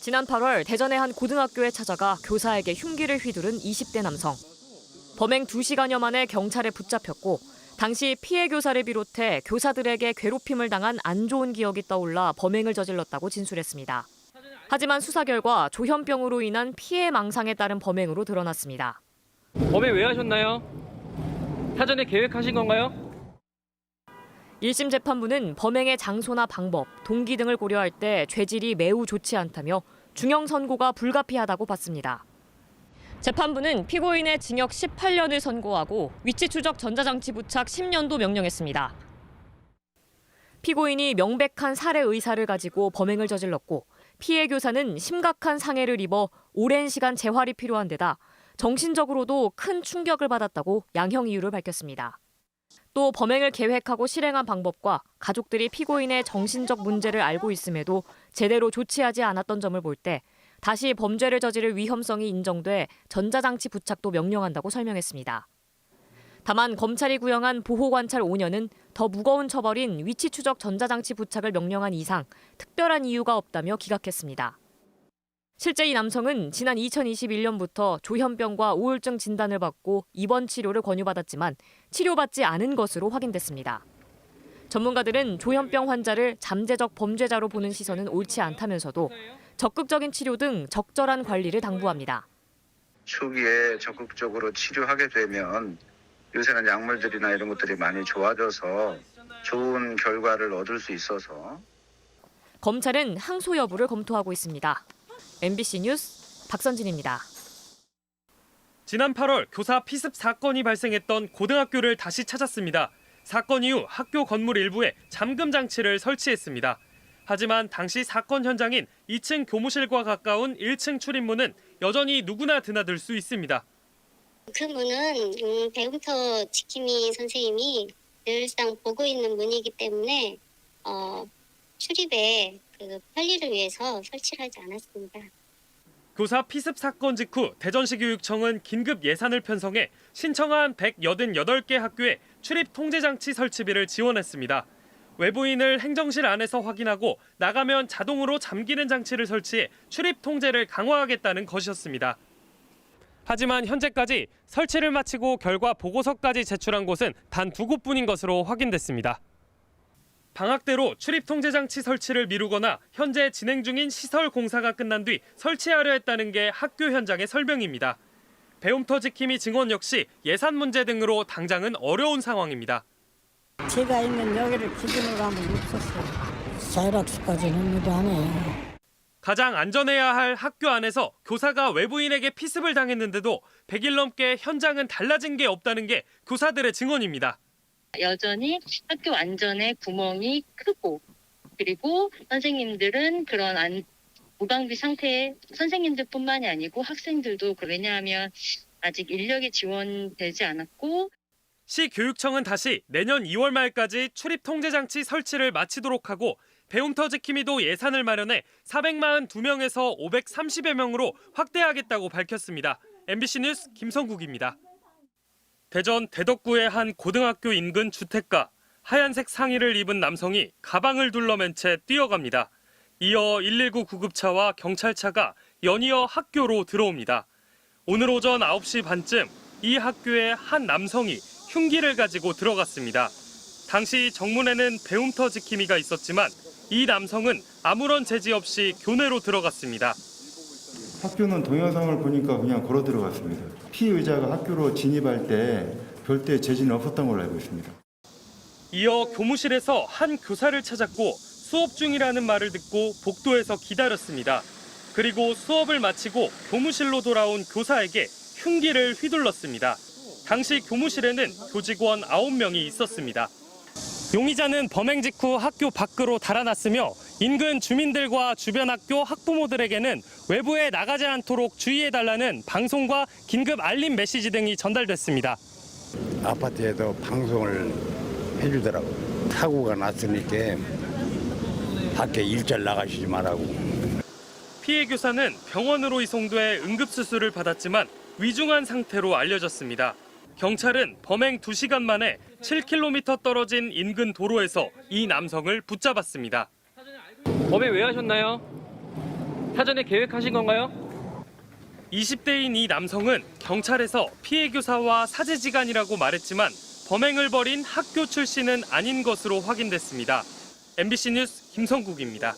지난 8월 대전의 한 고등학교에 찾아가 교사에게 흉기를 휘두른 20대 남성. 범행 2시간여 만에 경찰에 붙잡혔고 당시 피해 교사를 비롯해 교사들에게 괴롭힘을 당한 안 좋은 기억이 떠올라 범행을 저질렀다고 진술했습니다. 하지만 수사 결과 조현병으로 인한 피해 망상에 따른 범행으로 드러났습니다. 범행 왜 하셨나요? 사전에 계획하신 건가요? 1심 재판부는 범행의 장소나 방법, 동기 등을 고려할 때 죄질이 매우 좋지 않다며 중형 선고가 불가피하다고 봤습니다. 재판부는 피고인의 징역 18년을 선고하고 위치 추적 전자장치 부착 10년도 명령했습니다. 피고인이 명백한 살해 의사를 가지고 범행을 저질렀고 피해 교사는 심각한 상해를 입어 오랜 시간 재활이 필요한 데다 정신적으로도 큰 충격을 받았다고 양형 이유를 밝혔습니다. 또 범행을 계획하고 실행한 방법과 가족들이 피고인의 정신적 문제를 알고 있음에도 제대로 조치하지 않았던 점을 볼 때 다시 범죄를 저지를 위험성이 인정돼 전자장치 부착도 명령한다고 설명했습니다. 다만 검찰이 구형한 보호관찰 5년은 더 무거운 처벌인 위치 추적 전자장치 부착을 명령한 이상 특별한 이유가 없다며 기각했습니다. 실제 이 남성은 지난 2021년부터 조현병과 우울증 진단을 받고 입원 치료를 권유받았지만 치료받지 않은 것으로 확인됐습니다. 전문가들은 조현병 환자를 잠재적 범죄자로 보는 시선은 옳지 않다면서도 적극적인 치료 등 적절한 관리를 당부합니다. 초기에 적극적으로 치료하게 되면 요새는 약물들이나 이런 것들이 많이 좋아져서 좋은 결과를 얻을 수 있어서 검찰은 항소 여부를 검토하고 있습니다. MBC 뉴스 박선진입니다. 지난 8월 교사 피습 사건이 발생했던 고등학교를 다시 찾았습니다. 사건 이후 학교 건물 일부에 잠금 장치를 설치했습니다. 하지만 당시 사건 현장인 2층 교무실과 가까운 1층 출입문은 여전히 누구나 드나들 수 있습니다. 그 문은 배움터 지킴이 선생님이 늘상 보고 있는 문이기 때문에 출입에 편리를 위해서 설치를 하지 않았습니다. 교사 피습 사건 직후 대전시 교육청은 긴급 예산을 편성해 신청한 188개 학교에 출입 통제 장치 설치비를 지원했습니다. 외부인을 행정실 안에서 확인하고 나가면 자동으로 잠기는 장치를 설치해 출입 통제를 강화하겠다는 것이었습니다. 하지만 현재까지 설치를 마치고 결과 보고서까지 제출한 곳은 단 2곳뿐인 것으로 확인됐습니다. 방학대로 출입 통제 장치 설치를 미루거나 현재 진행 중인 시설 공사가 끝난 뒤 설치하려 했다는 게 학교 현장의 설명입니다. 배움터 지킴이 증원 역시 예산 문제 등으로 당장은 어려운 상황입니다. 제가 있는 여기를 기준으로 하면 없었어요. 자율학습까지는 일을 안 해요. 가장 안전해야 할 학교 안에서 교사가 외부인에게 피습을 당했는데도 100일 넘게 현장은 달라진 게 없다는 게 교사들의 증언입니다. 여전히 학교 안전에 구멍이 크고 그리고 선생님들은 그런 무방비 상태에 선생님들뿐만이 아니고 학생들도 왜냐하면 아직 인력이 지원되지 않았고 시교육청은 다시 내년 2월 말까지 출입 통제 장치 설치를 마치도록 하고 배움터 지킴이도 예산을 마련해 442명에서 530여 명으로 확대하겠다고 밝혔습니다. MBC 뉴스 김성국입니다. 대전 대덕구의 한 고등학교 인근 주택가, 하얀색 상의를 입은 남성이 가방을 둘러맨 채 뛰어갑니다. 이어 119 구급차와 경찰차가 연이어 학교로 들어옵니다. 오늘 오전 9시 반쯤 이 학교에 한 남성이 흉기를 가지고 들어갔습니다. 당시 정문에는 배움터 지킴이가 있었지만 이 남성은 아무런 제지 없이 교내로 들어갔습니다. 학교는 동영상을 보니까 그냥 걸어 들어갔습니다. 피의자가 학교로 진입할 때 별도의 제지는 없었던 걸로 알고 있습니다. 이어 교무실에서 한 교사를 찾았고 수업 중이라는 말을 듣고 복도에서 기다렸습니다. 그리고 수업을 마치고 교무실로 돌아온 교사에게 흉기를 휘둘렀습니다. 당시 교무실에는 교직원 9명이 있었습니다. 용의자는 범행 직후 학교 밖으로 달아났으며 인근 주민들과 주변 학교 학부모들에게는 외부에 나가지 않도록 주의해달라는 방송과 긴급 알림 메시지 등이 전달됐습니다. 아파트에도 방송을 해주더라고요. 사고가 났으니까 밖에 일절 나가시지 말라고. 피해 교사는 병원으로 이송돼 응급수술을 받았지만 위중한 상태로 알려졌습니다. 경찰은 범행 2시간 만에 7km 떨어진 인근 도로에서 이 남성을 붙잡았습니다. 범행 왜 하셨나요? 사전에 계획하신 건가요? 20대인 이 남성은 경찰에서 피해 교사와 사제지간이라고 말했지만 범행을 벌인 학교 출신은 아닌 것으로 확인됐습니다. MBC 뉴스 김성국입니다.